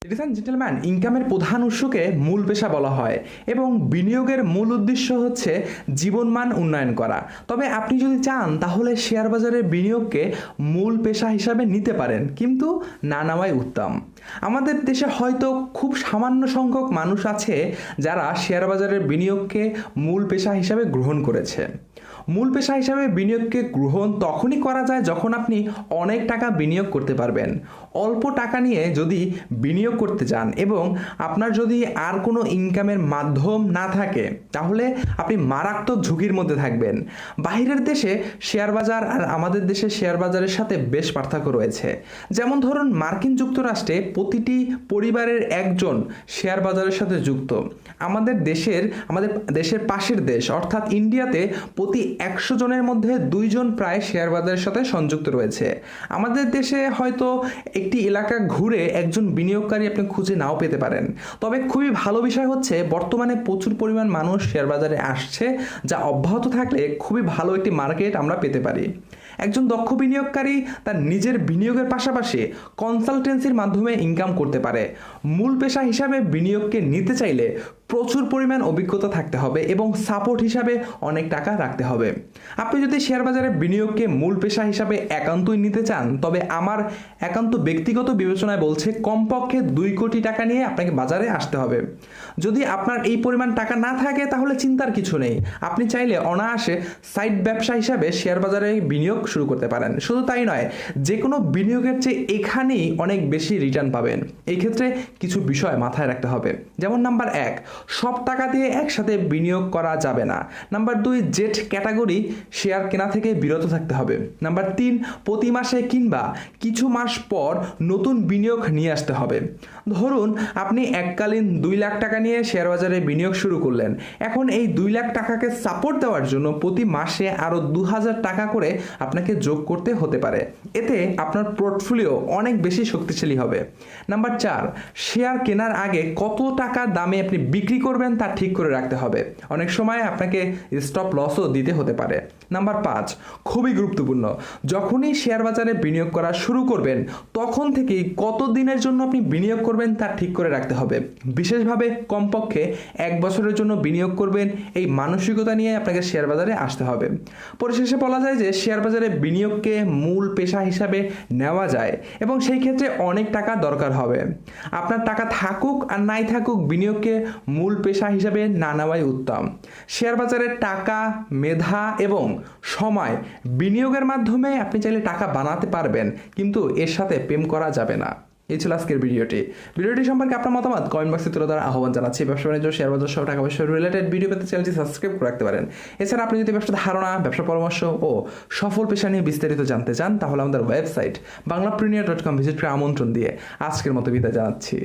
Ladies and gentleman, ইনকামের প্রধান উৎসকে মূল পেশা বলা হয় এবং বিনিয়োগের মূল উদ্দেশ্য হচ্ছে জীবনমান উন্নয়ন করা। তবে আপনি যদি চান তাহলে শেয়ার বাজারের বিনিয়োগকে মূল পেশা হিসাবে নিতে পারেন, কিন্তু না নেওয়াই উত্তম। আমাদের দেশে হয়তো খুব সামান্য সংখ্যক মানুষ আছে যারা শেয়ার বাজারের বিনিয়োগকে মূল পেশা হিসাবে গ্রহণ করেছে। মূল পেশা হিসাবে বিনিয়োগকে গ্রহণ তখনই করা যায় যখন আপনি অনেক টাকা বিনিয়োগ করতে পারবেন। অল্প টাকা নিয়ে যদি বিনিয়োগ করতে চান এবং আপনার যদি আর কোনো ইনকামের মাধ্যম না থাকে, তাহলে আপনি মারাত্মক ঝুঁকির মধ্যে থাকবেন। বাইরের দেশে শেয়ার বাজার আর আমাদের দেশের শেয়ার বাজারের সাথে বেশ পার্থক্য রয়েছে। যেমন ধরুন, মার্কিন যুক্তরাষ্ট্রে প্রতিটি পরিবারের একজন শেয়ার বাজারের সাথে যুক্ত। আমাদের দেশের পাশের দেশ অর্থাৎ ইন্ডিয়াতে প্রতি 100 জনের মধ্যে 2 জন প্রায় শেয়ার বাজারের সাথে সংযুক্ত রয়েছে। আমাদের দেশে হয়তো একটি এলাকা ঘুরে একজন বিনিয়োগকারী আপনি খুঁজে নাও পেতে পারেন। তবে খুবই ভালো বিষয় হচ্ছে বর্তমানে প্রচুর পরিমাণ মানুষ শেয়ার বাজারে আসছে, যা অব্যাহত থাকলে খুবই ভালো একটি মার্কেট আমরা পেতে পারি। একজন দক্ষ বিনিয়োগকারী তার নিজের বিনিয়োগের পাশাপাশি কনসালটেন্সির মাধ্যমে ইনকাম করতে পারে। মূল পেশা হিসাবে বিনিয়োগকে নিতে চাইলে প্রচুর পরিমাণ অভিজ্ঞতা থাকতে হবে এবং সাপোর্ট হিসাবে অনেক টাকা রাখতে হবে। আপনি যদি শেয়ার বাজারে বিনিয়োগকে মূল পেশা হিসাবে একান্তই নিতে চান, তবে আমার একান্ত ব্যক্তিগত বিবেচনায় বলছে কমপক্ষে 2 কোটি টাকা নিয়ে আপনাকে বাজারে আসতে হবে। যদি আপনার এই পরিমাণ টাকা না থাকে তাহলে চিন্তার কিছু নেই, আপনি চাইলে অনায়াসে সাইড ব্যবসা হিসাবে শেয়ার বাজারে বিনিয়োগ শুরু করতে পারেন। শুধু তাই নয়, যে কোনো বিনিয়োগের চেয়ে এখানেই অনেক বেশি রিটার্ন পাবেন। এই ক্ষেত্রে কিছু বিষয় মাথায় রাখতে হবে। যেমন নাম্বার 1, সব টাকা দিয়ে একসাথে বিনিয়োগ করা যাবে না। নাম্বার 2, জেট ক্যাটাগরি শেয়ার কেনা থেকে বিরত থাকতে হবে। নাম্বার 3, প্রতি মাসে কিংবা কিছু মাস পর নতুন বিনিয়োগ নিয়ে আসতে হবে। ধরুন আপনি এককালীন 2 লাখ টাকা নিয়ে শেয়ার বাজারে বিনিয়োগ শুরু করলেন। এখন এই 2 লাখ টাকাকে সাপোর্ট দেওয়ার জন্য প্রতি মাসে আরও 2000 টাকা করে আপনাকে যোগ করতে হতে পারে। এতে আপনার পোর্টফোলিও অনেক বেশি শক্তিশালী হবে। নাম্বার 4, শেয়ার কেনার আগে কত টাকা দামে আপনি বিক্রি করবেন তা ঠিক করে রাখতে হবে। অনেক সময় আপনাকে স্টপ লসও দিতে হতে পারে। নাম্বার 5, খুবই গুরুত্বপূর্ণ, যখনই শেয়ার বাজারে বিনিয়োগ করা শুরু করবেন তখন থেকেই কত দিনের জন্য আপনি বিনিয়োগ করবেন তা ঠিক করে রাখতে হবে। বিশেষভাবে কমপক্ষে 1 বছরের জন্য বিনিয়োগ করবেন, এই মানসিকতা নিয়ে আপনাকে শেয়ার বাজারে আসতে হবে। পরিশেষে বলা যায় যে শেয়ার বাজারে বিনিয়োগকে মূল পেশা হিসাবে নেওয়া যায় এবং সেই ক্ষেত্রে অনেক টাকা দরকার হবে। আপনার টাকা থাকুক আর নাই থাকুক, বিনিয়োগকে মূল পেশা হিসাবে না নেওয়াই উত্তম। শেয়ার বাজারে টাকা, মেধা এবং সময় বিনিয়োগের মাধ্যমে আপনি চাইলে টাকা বানাতে পারবেন, কিন্তু এর সাথে প্রেম করা যাবে না। এই ছিল আজকের ভিডিওটি সম্পর্কে আপনার মতামত কমেন্ট বক্সে তুলে ধরার আহ্বান জানাচ্ছি। ব্যবসা বাণিজ্য, শেয়ার বাজার সহ টাকা পয়সা রিলেটেড ভিডিও পেতে চ্যানেলটি সাবস্ক্রাইব করে রাখতে পারেন। এছাড়া আপনি যদি ব্যবসা ধারণা, ব্যবসা পরামর্শ ও সফল পেশা নিয়ে বিস্তারিত জানতে চান, তাহলে আমাদের ওয়েবসাইট banglaprenieur.com ভিজিট করে আমন্ত্রণ দিয়ে আজকের মতো বিদায় জানাচ্ছি।